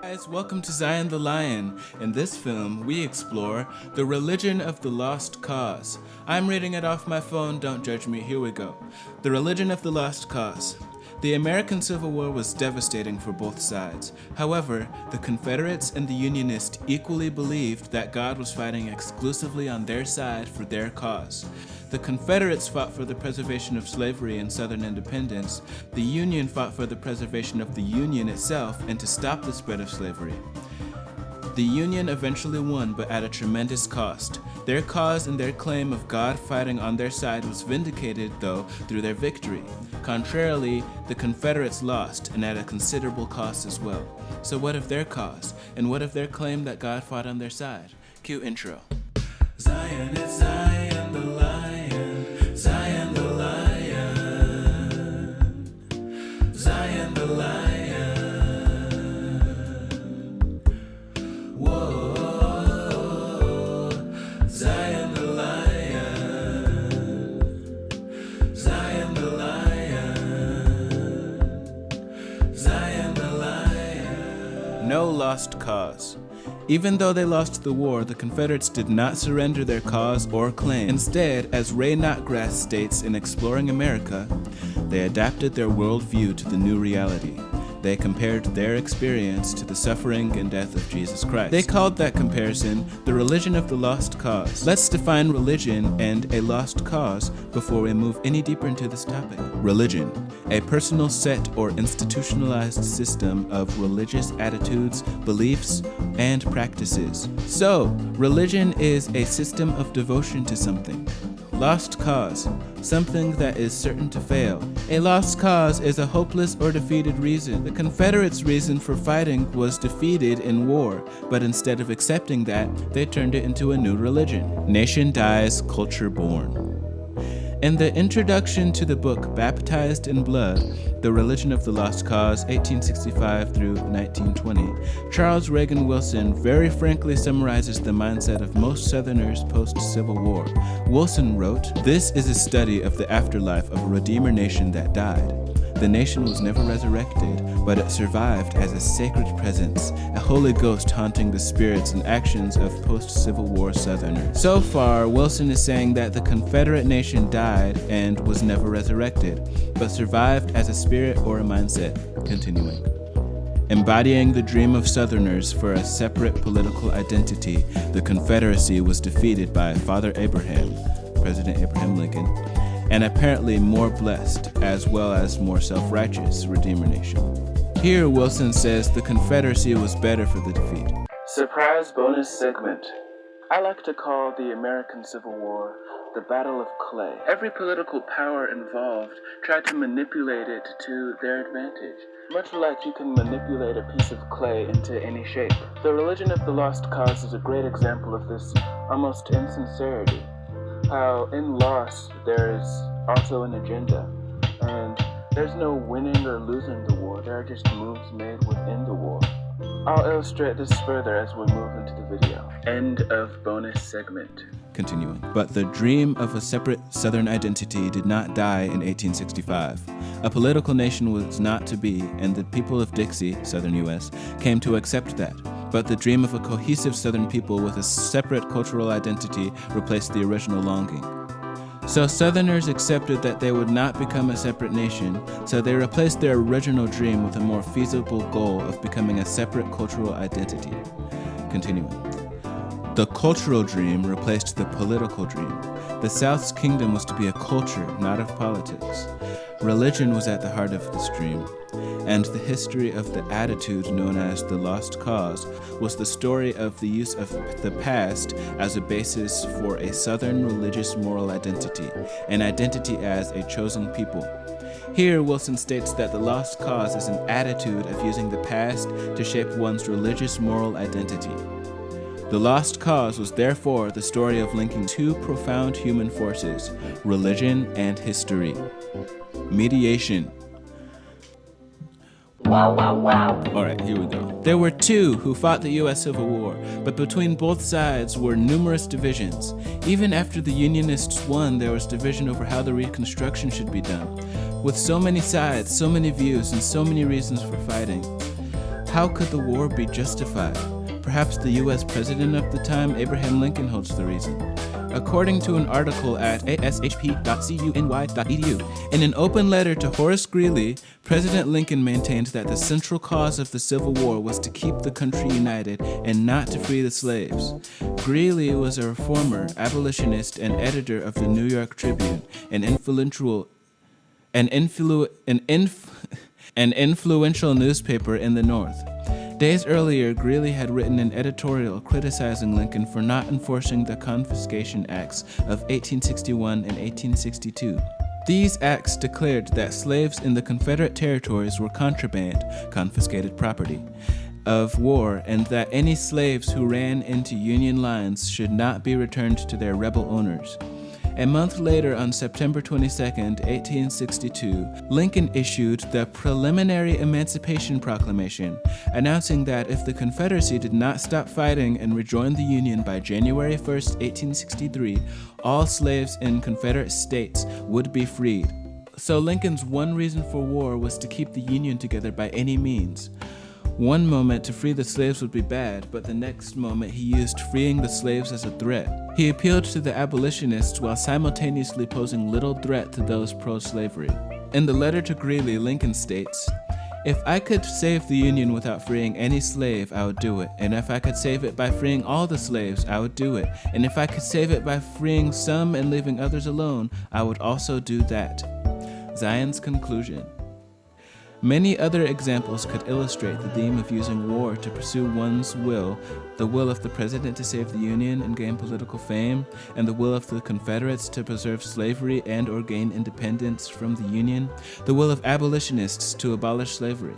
Guys, welcome to Zion the Lion. In this film, we explore the religion of the lost cause. I'm reading it off my phone, don't judge me, here we go. The religion of the lost cause. The American Civil War was devastating for both sides. However, the Confederates and the Unionists equally believed that God was fighting exclusively on their side for their cause. The Confederates fought for the preservation of slavery and Southern independence. The Union fought for the preservation of the Union itself and to stop the spread of slavery. The Union eventually won, but at a tremendous cost. Their cause and their claim of God fighting on their side was vindicated, though, through their victory. Contrarily, the Confederates lost, and at a considerable cost as well. So what of their cause? And what of their claim that God fought on their side? Cue intro. Zion is Zion the Lion, Zion the Lion, Zion the Lion. No lost cause. Even though they lost the war, the Confederates did not surrender their cause or claim. Instead, as Ray Notgrass states in Exploring America, they adapted their worldview to the new reality. They compared their experience to the suffering and death of Jesus Christ. They called that comparison the religion of the lost cause. Let's define religion and a lost cause before we move any deeper into this topic. Religion, a personal set or institutionalized system of religious attitudes, beliefs, and practices. So, religion is a system of devotion to something. Lost cause, something that is certain to fail. A lost cause is a hopeless or defeated reason. The Confederates' reason for fighting was defeated in war, but instead of accepting that, they turned it into a new religion. Nation dies, culture born. In the introduction to the book Baptized in Blood, The Religion of the Lost Cause, 1865 through 1920, Charles Reagan Wilson very frankly summarizes the mindset of most Southerners post-Civil War. Wilson wrote, "This is a study of the afterlife of a Redeemer nation that died. The nation was never resurrected, but it survived as a sacred presence, a Holy Ghost haunting the spirits and actions of post-Civil War Southerners." So far, Wilson is saying that the Confederate nation died and was never resurrected, but survived as a spirit or a mindset. Continuing. Embodying the dream of Southerners for a separate political identity, the Confederacy was defeated by Father Abraham, President Abraham Lincoln, and apparently more blessed, as well as more self-righteous, Redeemer nation. Here, Wilson says the Confederacy was better for the defeat. Surprise bonus segment. I like to call the American Civil War the Battle of Clay. Every political power involved tried to manipulate it to their advantage, much like you can manipulate a piece of clay into any shape. The religion of the lost cause is a great example of this almost insincerity. How in loss there is also an agenda, and there's no winning or losing the war, there are just moves made within the war. I'll illustrate this further as we move into the video. End of bonus segment. Continuing. But the dream of a separate Southern identity did not die in 1865. A political nation was not to be, and the people of Dixie, Southern U.S., came to accept that. But the dream of a cohesive Southern people with a separate cultural identity replaced the original longing. So Southerners accepted that they would not become a separate nation, so they replaced their original dream with a more feasible goal of becoming a separate cultural identity. Continuing. The cultural dream replaced the political dream. The South's kingdom was to be a culture, not of politics. Religion was at the heart of this dream, and the history of the attitude known as the lost cause was the story of the use of the past as a basis for a Southern religious moral identity, an identity as a chosen people. Here, Wilson states that the lost cause is an attitude of using the past to shape one's religious moral identity. The lost cause was therefore the story of linking two profound human forces, religion and history. Mediation. Wow, wow, wow. Alright, here we go. There were two who fought the U.S. Civil War, but between both sides were numerous divisions. Even after the Unionists won, there was division over how the Reconstruction should be done. With so many sides, so many views, and so many reasons for fighting, How could the war be justified? Perhaps the U.S. president of the time, Abraham Lincoln, holds the reason. According to an article at ashp.cuny.edu, in an open letter to Horace Greeley, President Lincoln maintained that the central cause of the Civil War was to keep the country united and not to free the slaves. Greeley was a reformer, abolitionist, and editor of the New York Tribune, an influential newspaper in the North. Days earlier, Greeley had written an editorial criticizing Lincoln for not enforcing the Confiscation Acts of 1861 and 1862. These acts declared that slaves in the Confederate territories were contraband, confiscated property, of war, and that any slaves who ran into Union lines should not be returned to their rebel owners. A month later, on September 22, 1862, Lincoln issued the preliminary Emancipation Proclamation, announcing that if the Confederacy did not stop fighting and rejoin the Union by January 1, 1863, all slaves in Confederate states would be freed. So Lincoln's one reason for war was to keep the Union together by any means. One moment to free the slaves would be bad, but the next moment he used freeing the slaves as a threat. He appealed to the abolitionists while simultaneously posing little threat to those pro-slavery. In the letter to Greeley, Lincoln states, "If I could save the Union without freeing any slave, I would do it. And if I could save it by freeing all the slaves, I would do it. And if I could save it by freeing some and leaving others alone, I would also do that." Zion's conclusion. Many other examples could illustrate the theme of using war to pursue one's will, the will of the president to save the Union and gain political fame, and the will of the Confederates to preserve slavery and or gain independence from the Union, the will of abolitionists to abolish slavery.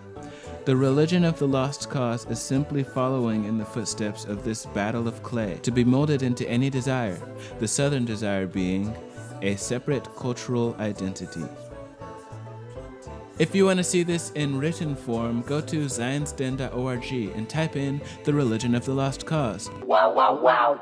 The religion of the lost cause is simply following in the footsteps of this battle of clay, to be molded into any desire, the Southern desire being a separate cultural identity. If you want to see this in written form, go to zionsden.org and type in the religion of the lost cause. Wow, wow, wow.